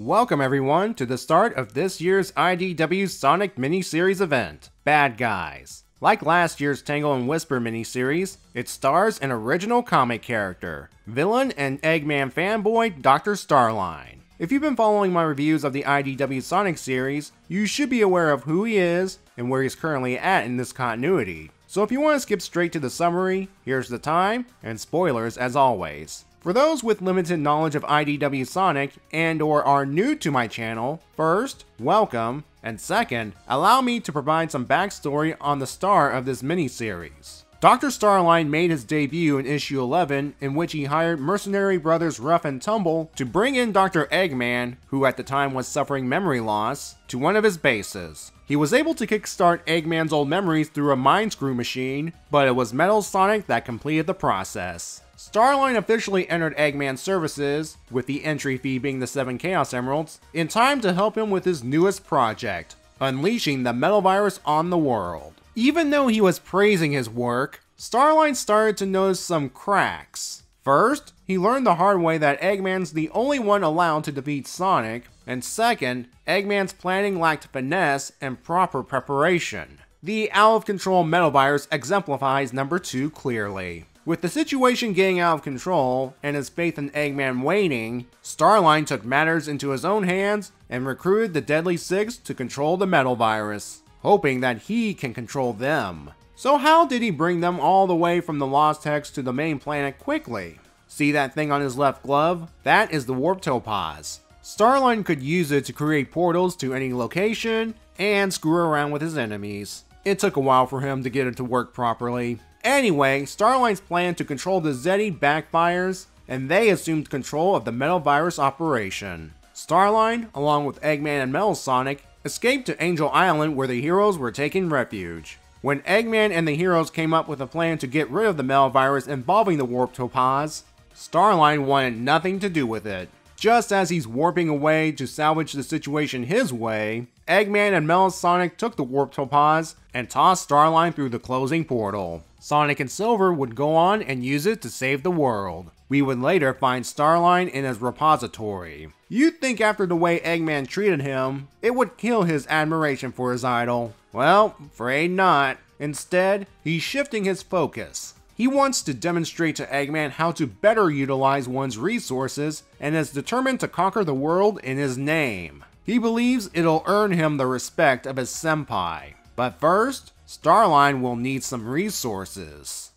Welcome everyone to the start of this year's IDW Sonic miniseries event, Bad Guys. Like last year's Tangle and Whisper miniseries, it stars an original comic character, villain and Eggman fanboy Dr. Starline. If you've been following my reviews of the IDW Sonic series, you should be aware of who he is and where he's currently at in this continuity. So if you want to skip straight to the summary, here's the time, and spoilers as always. For those with limited knowledge of IDW Sonic and or are new to my channel, first, welcome, and second, allow me to provide some backstory on the star of this miniseries. Dr. Starline made his debut in issue 11, in which he hired mercenary brothers Ruff and Tumble to bring in Dr. Eggman, who at the time was suffering memory loss, to one of his bases. He was able to kickstart Eggman's old memories through a mind screw machine, but it was Metal Sonic that completed the process. Starline officially entered Eggman's services, with the entry fee being the 7 Chaos Emeralds, in time to help him with his newest project, unleashing the metal virus on the world. Even though he was praising his work, Starline started to notice some cracks. First, he learned the hard way that Eggman's the only one allowed to defeat Sonic, and second, Eggman's planning lacked finesse and proper preparation. The out-of-control metal virus exemplifies number 2 clearly. With the situation getting out of control, and his faith in Eggman waning, Starline took matters into his own hands and recruited the Deadly Six to control the metal virus, hoping that he can control them. So how did he bring them all the way from the Lost Hex to the main planet quickly? See that thing on his left glove? That is the Warp Topaz. Starline could use it to create portals to any location and screw around with his enemies. It took a while for him to get it to work properly. Anyway, Starline's plan to control the Zeddy backfires, and they assumed control of the metal virus operation. Starline, along with Eggman and Metal Sonic, escaped to Angel Island where the heroes were taking refuge. When Eggman and the heroes came up with a plan to get rid of the metal virus involving the Warp Topaz, Starline wanted nothing to do with it. Just as he's warping away to salvage the situation his way, Eggman and Metal Sonic took the Warp Topaz and tossed Starline through the closing portal. Sonic and Silver would go on and use it to save the world. We would later find Starline in his repository. You'd think after the way Eggman treated him, it would kill his admiration for his idol. Well, afraid not. Instead, he's shifting his focus. He wants to demonstrate to Eggman how to better utilize one's resources and is determined to conquer the world in his name. He believes it'll earn him the respect of his senpai. But first, Starline will need some resources.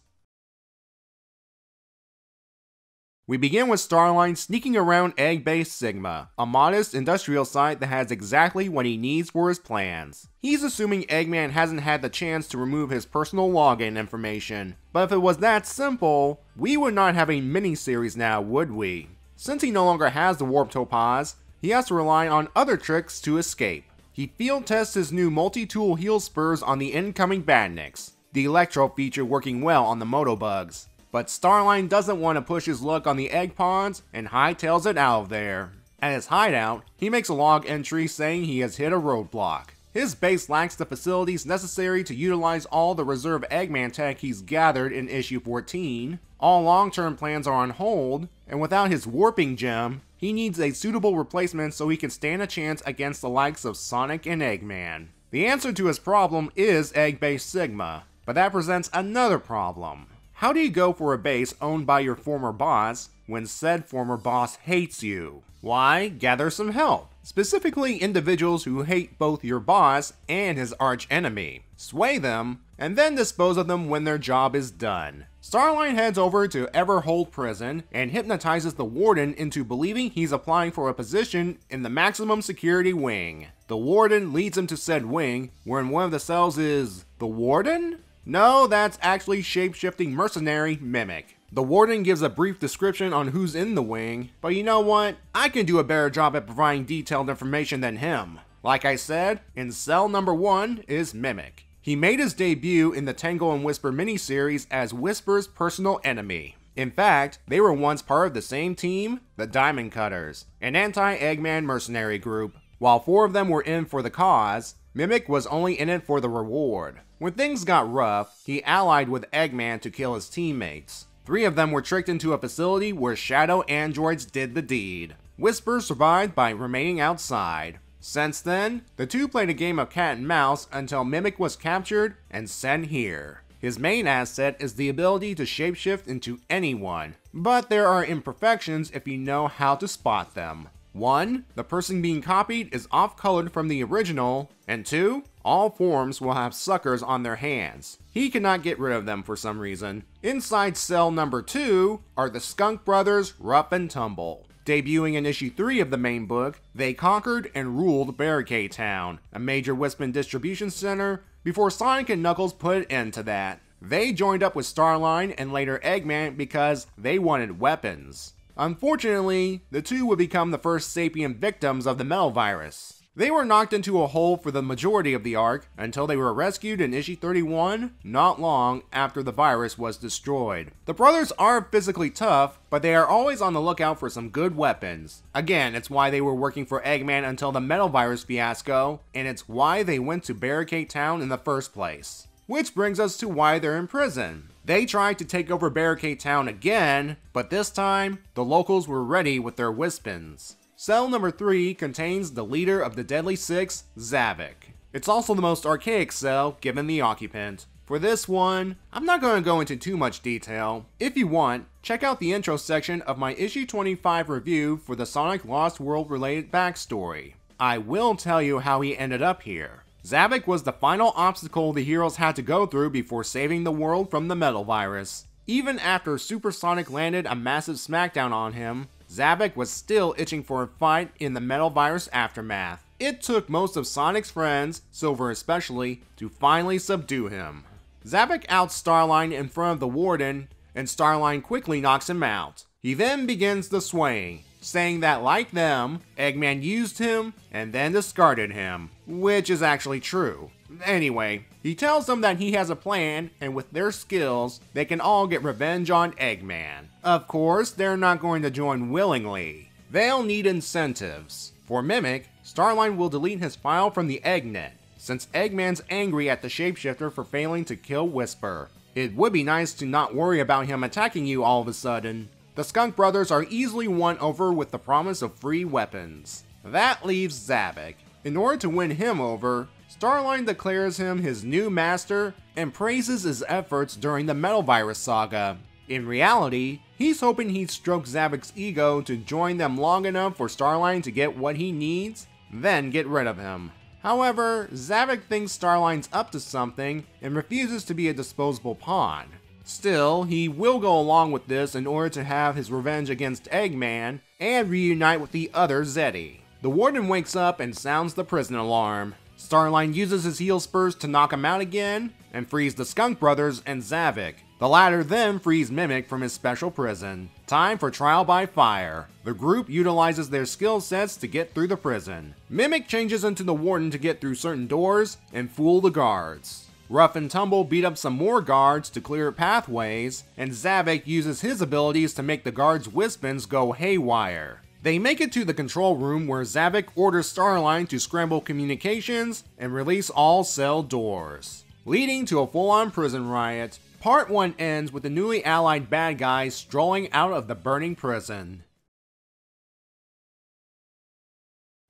We begin with Starline sneaking around Egg Base Sigma, a modest industrial site that has exactly what he needs for his plans. He's assuming Eggman hasn't had the chance to remove his personal login information, but if it was that simple, we would not have a mini-series now, would we? Since he no longer has the Warp Topaz, he has to rely on other tricks to escape. He field tests his new multi-tool heel spurs on the incoming Badniks, the Electro feature working well on the Motobugs. But Starline doesn't want to push his luck on the Egg Ponds and hightails it out of there. At his hideout, he makes a log entry saying he has hit a roadblock. His base lacks the facilities necessary to utilize all the reserve Eggman tech he's gathered in issue 14. All long-term plans are on hold, and without his warping gem, he needs a suitable replacement so he can stand a chance against the likes of Sonic and Eggman. The answer to his problem is Egg Base Sigma, but that presents another problem. How do you go for a base owned by your former boss when said former boss hates you? Why, gather some help. Specifically individuals who hate both your boss and his arch enemy. Sway them, and then dispose of them when their job is done. Starline heads over to Everhold Prison and hypnotizes the warden into believing he's applying for a position in the maximum security wing. The warden leads him to said wing, where in one of the cells is the warden? No, that's actually shape-shifting mercenary Mimic. The warden gives a brief description on who's in the wing, but you know what? I can do a better job at providing detailed information than him. Like I said, in cell number 1 is Mimic. He made his debut in the Tangle and Whisper miniseries as Whisper's personal enemy. In fact, they were once part of the same team, the Diamond Cutters, an anti-Eggman mercenary group. While 4 of them were in for the cause, Mimic was only in it for the reward. When things got rough, he allied with Eggman to kill his teammates. 3 of them were tricked into a facility where shadow androids did the deed. Whisper survived by remaining outside. Since then, the two played a game of cat and mouse until Mimic was captured and sent here. His main asset is the ability to shapeshift into anyone, but there are imperfections if you know how to spot them. 1. The person being copied is off-colored from the original, and 2. All forms will have suckers on their hands. He cannot get rid of them for some reason. Inside cell number 2 are the Skunk brothers, Rough and Tumble. Debuting in issue 3 of the main book, they conquered and ruled Barricade Town, a major Wispman distribution center, before Sonic and Knuckles put an end to that. They joined up with Starline and later Eggman because they wanted weapons. Unfortunately, the two would become the first sapient victims of the metal virus. They were knocked into a hole for the majority of the arc until they were rescued in issue 31, not long after the virus was destroyed. The brothers are physically tough, but they are always on the lookout for some good weapons. Again, it's why they were working for Eggman until the metal virus fiasco, and it's why they went to Barricade Town in the first place. Which brings us to why they're in prison. They tried to take over Barricade Town again, but this time, the locals were ready with their Wispins. Cell number 3 contains the leader of the Deadly Six, Zavik. It's also the most archaic cell, given the occupant. For this one, I'm not going to go into too much detail. If you want, check out the intro section of my issue 25 review for the Sonic Lost World related backstory. I will tell you how he ended up here. Zavik was the final obstacle the heroes had to go through before saving the world from the metal virus. Even after Super Sonic landed a massive smackdown on him, Zavik was still itching for a fight in the metal virus aftermath. It took most of Sonic's friends, Silver especially, to finally subdue him. Zavik outs Starline in front of the Warden, and Starline quickly knocks him out. He then begins the swaying, saying that like them, Eggman used him and then discarded him, which is actually true. Anyway, he tells them that he has a plan, and with their skills, they can all get revenge on Eggman. Of course, they're not going to join willingly. They'll need incentives. For Mimic, Starline will delete his file from the Eggnet, since Eggman's angry at the shapeshifter for failing to kill Whisper. It would be nice to not worry about him attacking you all of a sudden. The Skunk brothers are easily won over with the promise of free weapons. That leaves Zavik. In order to win him over, Starline declares him his new master and praises his efforts during the Metal Virus saga. In reality, he's hoping he'd stroke Zavik's ego to join them long enough for Starline to get what he needs, then get rid of him. However, Zavik thinks Starline's up to something and refuses to be a disposable pawn. Still, he will go along with this in order to have his revenge against Eggman and reunite with the other Zeddy. The Warden wakes up and sounds the prison alarm. Starline uses his heel spurs to knock him out again and frees the Skunk brothers and Zavik. The latter then frees Mimic from his special prison. Time for trial by fire. The group utilizes their skill sets to get through the prison. Mimic changes into the Warden to get through certain doors and fool the guards. Rough and Tumble beat up some more guards to clear pathways, and Zavik uses his abilities to make the guards' Wispins go haywire. They make it to the control room where Zavik orders Starline to scramble communications and release all cell doors, leading to a full-on prison riot. Part 1 ends with the newly allied bad guys strolling out of the burning prison.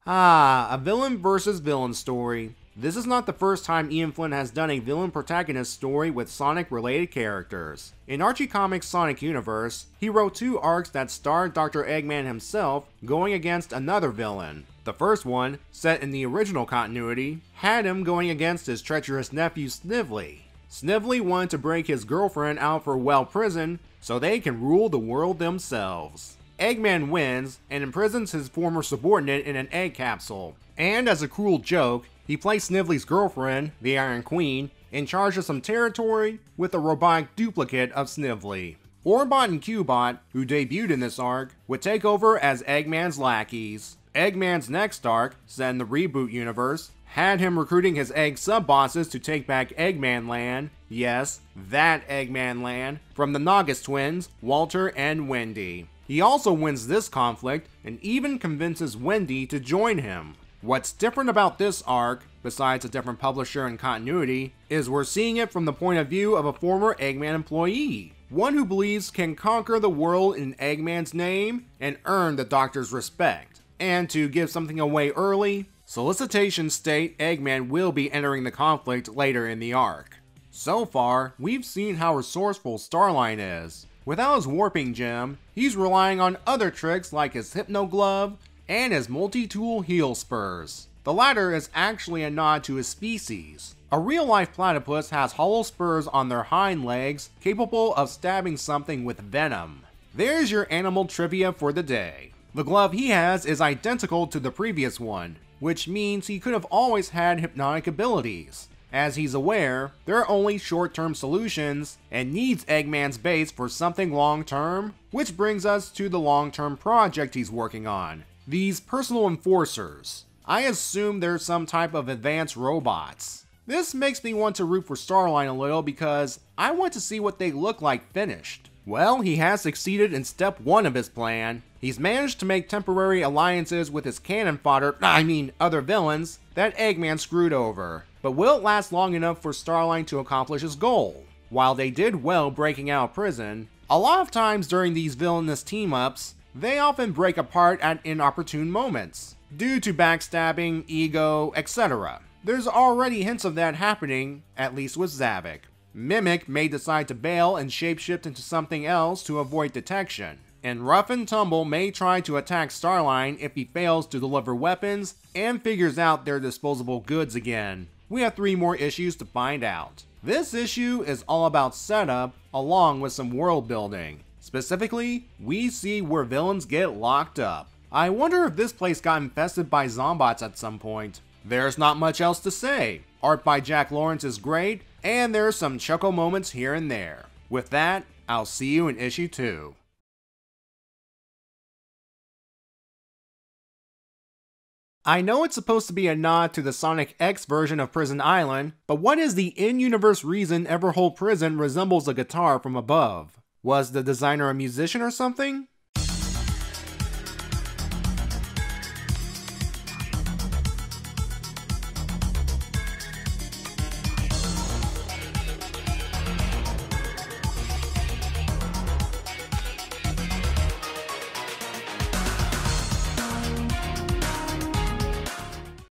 A villain versus villain story. This is not the first time Ian Flynn has done a villain protagonist story with Sonic related characters. In Archie Comics' Sonic Universe, he wrote 2 arcs that starred Dr. Eggman himself going against another villain. The first one, set in the original continuity, had him going against his treacherous nephew Snively. Snively wanted to break his girlfriend out for Well Prison so they can rule the world themselves. Eggman wins and imprisons his former subordinate in an egg capsule. And as a cruel joke, he placed Snively's girlfriend, the Iron Queen, in charge of some territory with a robotic duplicate of Snively. Orbot and Cubot, who debuted in this arc, would take over as Eggman's lackeys. Eggman's next arc, set in the reboot universe, had him recruiting his egg sub-bosses to take back Eggman Land, yes, that Eggman Land, from the Nagas twins, Walter and Wendy. He also wins this conflict and even convinces Wendy to join him. What's different about this arc, besides a different publisher and continuity, is we're seeing it from the point of view of a former Eggman employee. one who believes can conquer the world in Eggman's name and earn the Doctor's respect. And to give something away early, solicitations state Eggman will be entering the conflict later in the arc. So far, we've seen how resourceful Starline is. Without his warping gem, he's relying on other tricks like his Hypno Glove and his multi-tool heel spurs. The latter is actually a nod to his species. A real-life platypus has hollow spurs on their hind legs capable of stabbing something with venom. There's your animal trivia for the day. The glove he has is identical to the previous one, which means he could have always had hypnotic abilities. As he's aware, there are only short-term solutions and needs Eggman's base for something long-term, which brings us to the long-term project he's working on. These personal enforcers. I assume they're some type of advanced robots. This makes me want to root for Starline a little because I want to see what they look like finished. Well, he has succeeded in step 1 of his plan. He's managed to make temporary alliances with his cannon fodder, other villains, that Eggman screwed over. But will it last long enough for Starline to accomplish his goal? While they did well breaking out of prison, a lot of times during these villainous team-ups, they often break apart at inopportune moments, due to backstabbing, ego, etc. There's already hints of that happening, at least with Zavik. Mimic may decide to bail and shapeshift into something else to avoid detection, and Rough and Tumble may try to attack Starline if he fails to deliver weapons and figures out their disposable goods again. We have 3 more issues to find out. This issue is all about setup along with some world building. Specifically, we see where villains get locked up. I wonder if this place got infested by zombots at some point. There's not much else to say. Art by Jack Lawrence is great, and there's some chuckle moments here and there. With that, I'll see you in issue 2. I know it's supposed to be a nod to the Sonic X version of Prison Island, but what is the in-universe reason Everhold Prison resembles a guitar from above? Was the designer a musician or something?